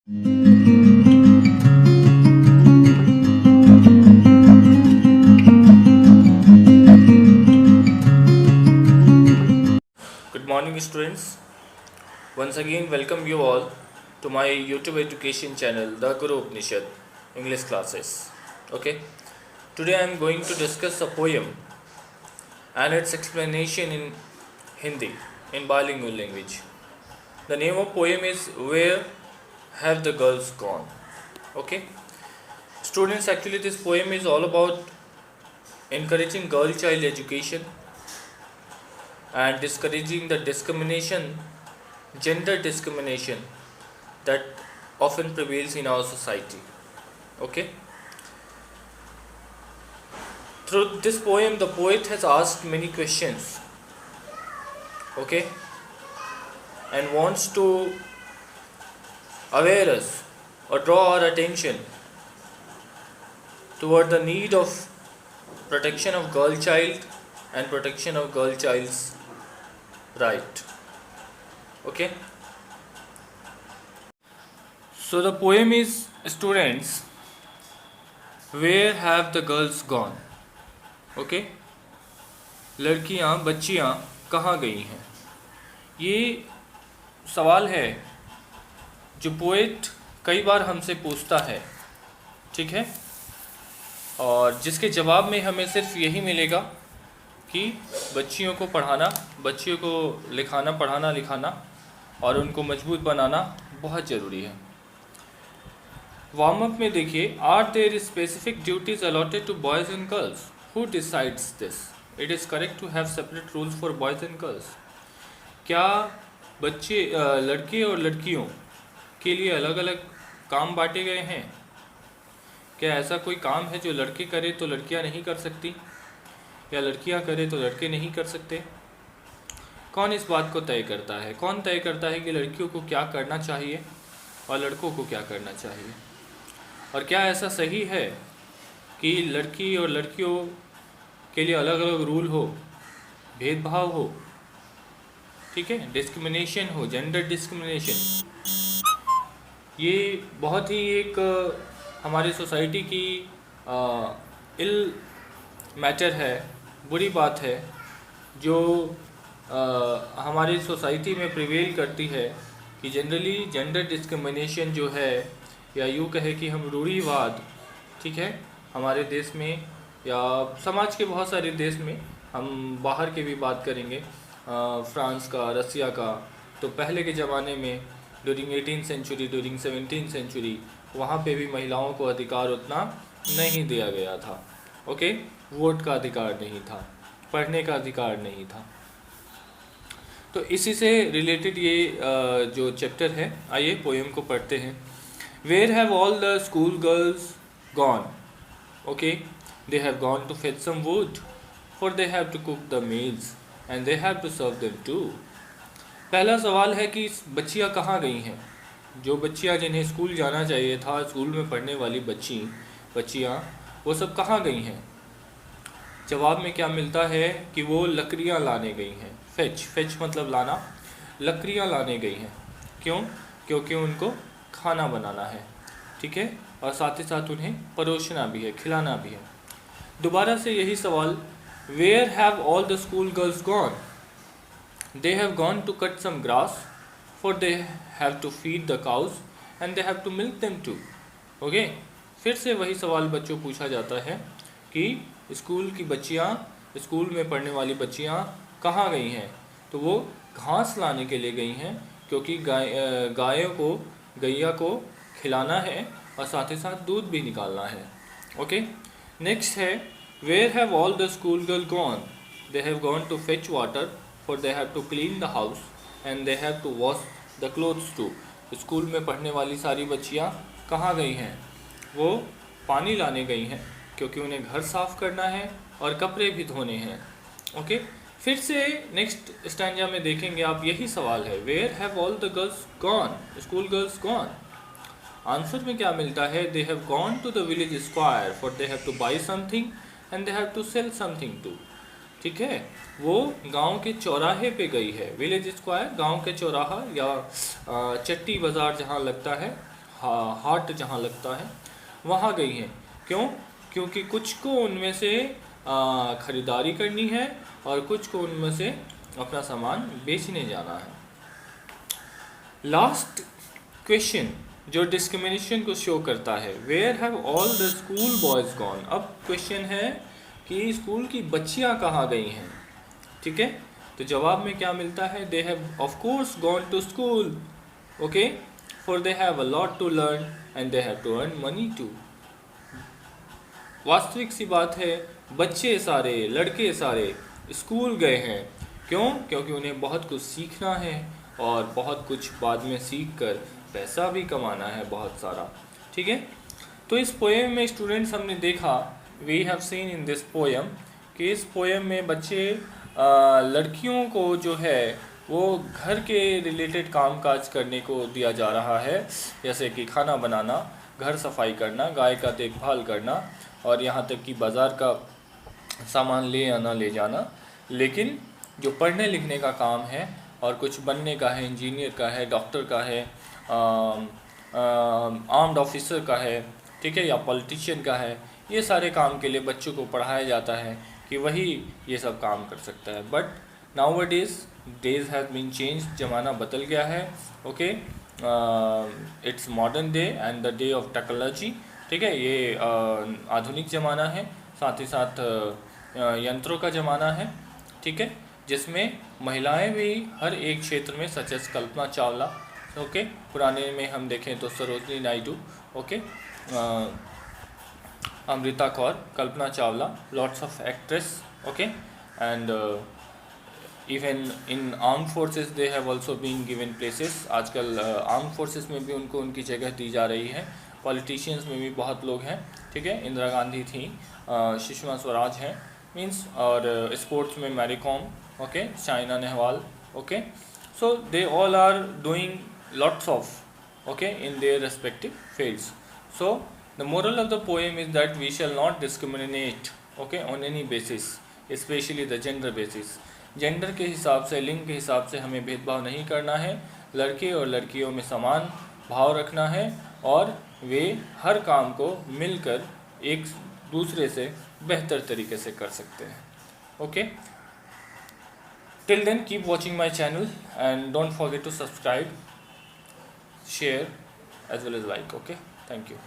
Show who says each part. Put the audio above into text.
Speaker 1: Good morning, students. Once again, welcome you all to my YouTube education channel, The Guru Upanishad English classes. Okay, today I am going to discuss a poem and its explanation in Hindi, in bilingual language. The name of poem is Where Have the Girls Gone? Okay, students, actually, this poem is all about encouraging girl child education and discouraging the discrimination, gender discrimination that often prevails in our society. Okay, through this poem the poet has asked many questions, okay, and wants to aware us or draw our attention toward the need of protection of girl child and protection of girl child's right. Okay, so the poem is, students, Where have the girls gone? Okay, लड़कियां बच्चियां कहाँ गई हैं? ये सवाल है जो poet कई बार हमसे पूछता है, ठीक है, और जिसके जवाब में हमें सिर्फ यही मिलेगा कि बच्चियों को पढ़ाना, बच्चियों को लिखाना, पढ़ाना लिखाना और उनको मजबूत बनाना बहुत ज़रूरी है। वार्म अप में देखिए, are there specific duties allotted to boys and girls? Who decides this? It is correct to have separate rules for boys and girls. क्या बच्चे, लड़के और लड़कियों के लिए अलग अलग काम बांटे गए हैं? क्या ऐसा कोई काम है जो लड़के करे तो लड़कियां नहीं कर सकती, या लड़कियां करे तो लड़के नहीं कर सकते? कौन इस बात को तय करता है? कौन तय करता है कि लड़कियों को क्या करना चाहिए और लड़कों को क्या करना चाहिए? और क्या ऐसा सही है कि लड़की और लड़कियों के लिए अलग अलग रूल हो, भेदभाव हो, ठीक है, डिस्क्रिमिनेशन हो, जेंडर डिस्क्रिमिनेशन? ये बहुत ही एक हमारी सोसाइटी की इल मैटर है, बुरी बात है, जो हमारी सोसाइटी में प्रिवेल करती है कि जनरली जेंडर डिस्क्रिमिनेशन जो है, या यूँ कहे कि हम रूढ़िवाद, ठीक है, हमारे देश में या समाज के बहुत सारे देश में, हम बाहर की भी बात करेंगे, फ्रांस का, रसिया का, तो पहले के ज़माने में during 18th century, during 17th century, वहाँ पे भी महिलाओं को अधिकार उतना नहीं दिया गया था। ओके, वोट का अधिकार नहीं था, पढ़ने का अधिकार नहीं था। तो इसी से रिलेटेड ये जो चैप्टर है, आइए पोएम को पढ़ते हैं। Where have all the school girls gone? Okay, they have gone to fetch some wood, for they have to cook the meals and they have to serve them too. पहला सवाल है कि बच्चियाँ कहाँ गई हैं? जो बच्चियाँ जिन्हें स्कूल जाना चाहिए था, स्कूल में पढ़ने वाली बच्चियाँ, वो सब कहाँ गई हैं? जवाब में क्या मिलता है कि वो लकड़ियाँ लाने गई हैं। फेच मतलब लाना, लकड़ियाँ लाने गई हैं। क्यों? क्योंकि उनको खाना बनाना है, ठीक है, और साथ ही साथ उन्हें परोसना भी है, खिलाना भी है। दोबारा से यही सवाल, where have all the school girls gone? They have gone to cut some grass, for they have to feed the cows and they have to milk them too. Okay, फिर से वही सवाल बच्चों पूछा जाता है कि स्कूल की बच्चियाँ, स्कूल में पढ़ने वाली बच्चियाँ कहाँ गई हैं? तो वो घास लाने के लिए गई हैं, क्योंकि गैया को खिलाना है और साथ ही साथ दूध भी निकालना है। ओके, नेक्स्ट है, where have all the school girl gone? They have gone to fetch water, for they have to clean the house and they have to wash the clothes too. School में पढ़ने वाली सारी बच्चियाँ कहाँ गई हैं? वो पानी लाने गई हैं, क्योंकि उन्हें घर साफ़ करना है और कपड़े भी धोने हैं। ओके, फिर से नेक्स्ट स्टैंजा में देखेंगे आप, यही सवाल है, where have all the girls gone? School girls gone? Answer में क्या मिलता है? They have gone to the village square, for they have to buy something and they have to sell something too. ठीक है, वो गांव के चौराहे पे गई है। विलेज स्क्वायर गांव के चौराहा या चट्टी बाज़ार जहाँ लगता है, हार्ट जहाँ लगता है वहाँ गई हैं। क्यों? क्योंकि कुछ को उनमें से खरीदारी करनी है और कुछ को उनमें से अपना सामान बेचने जाना है। लास्ट क्वेश्चन जो डिस्क्रिमिनेशन को शो करता है, where have all the school boys gone. अब क्वेश्चन है कि स्कूल की बच्चियां कहाँ गई हैं, ठीक है। तो जवाब में क्या मिलता है, they have of course gone to school, okay, for they have a lot to learn and they have to earn money too. वास्तविक सी बात है, बच्चे सारे, लड़के सारे स्कूल गए हैं। क्यों? क्योंकि उन्हें बहुत कुछ सीखना है और बहुत कुछ बाद में सीख कर पैसा भी कमाना है बहुत सारा, ठीक है। तो इस पोएम में स्टूडेंट्स हमने देखा, we have seen in this poem, कि इस पोएम में बच्चे लड़कियों को जो है वो घर के रिलेटेड काम काज करने को दिया जा रहा है, जैसे कि खाना बनाना, घर सफाई करना, गाय का देखभाल करना और यहाँ तक कि बाज़ार का सामान ले आना ले जाना। लेकिन जो पढ़ने लिखने का काम है और कुछ बनने का है, इंजीनियर का है, डॉक्टर का है, आर्म्ड ऑफिसर का है, ठीक है, या पॉलिटिशियन का है, ये सारे काम के लिए बच्चों को पढ़ाया जाता है कि वही ये सब काम कर सकता है। But nowadays days has been change, ज़माना बदल गया है, okay. It's modern day and the day of technology, ठीक है। ये आधुनिक ज़माना है, साथ ही साथ यंत्रों का ज़माना है, ठीक है, जिसमें महिलाएं भी हर एक क्षेत्र में, such as Kalpana Chawla, okay, पुराने में हम देखें तो Sarojini Naidu, okay, Amrita Kaur, Kalpana Chawla, lots of actress, okay, and even in arm forces they have also been given places. आजकल आर्म फोर्सेस में भी उनको उनकी जगह दी जा रही है। पॉलिटिशियंस में भी बहुत लोग हैं, ठीक है, इंदिरा गांधी थी, सुषमा स्वराज हैं, मीन्स, और स्पोर्ट्स में Mary Kom, okay, Saina Nehwal, okay. So they all are doing lots of, okay, in their respective fields. So the moral of the poem is that we shall not discriminate, okay, on any basis, especially the gender basis. Gender के हिसाब से, लिंग के हिसाब से हमें भेदभाव नहीं करना है। लड़के और लड़कियों में समान भाव रखना है और वे हर काम को मिलकर एक दूसरे से बेहतर तरीके से कर सकते हैं, okay. Till then, keep watching my channel and don't forget to subscribe, share as well as like, okay. Thank you.